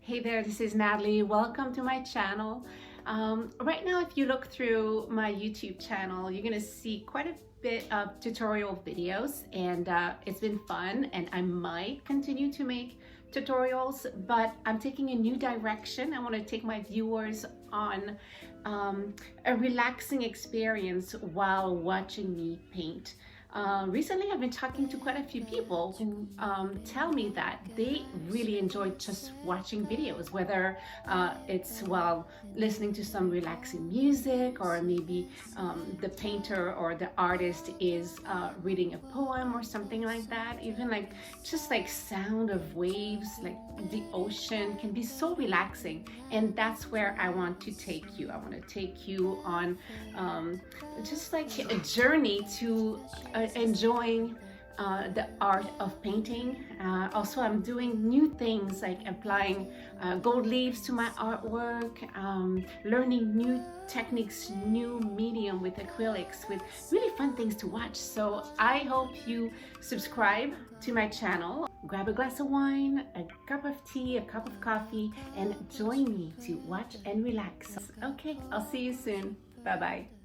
Hey there, this is Natalie. Welcome to my channel. Right now, if you look through my YouTube channel, you're gonna see quite a bit of tutorial videos, and it's been fun, and I might continue to make tutorials, but I'm taking a new direction. I want to take my viewers on a relaxing experience while watching me paint. Recently, I've been talking to quite a few people who tell me that they really enjoy just watching videos, whether it's while listening to some relaxing music, or maybe the painter or the artist is reading a poem or something like that. Even like just like sound of waves, like the ocean, can be so relaxing. And that's where I want to take you. I want to take you on just like a journey to enjoying the art of painting. Also, I'm doing new things like applying gold leaves to my artwork, learning new techniques, new medium with acrylics, with really fun things to watch. So I hope you subscribe to my channel, grab a glass of wine, a cup of tea, a cup of coffee, and join me to watch and relax. Okay, I'll see you soon. Bye-bye.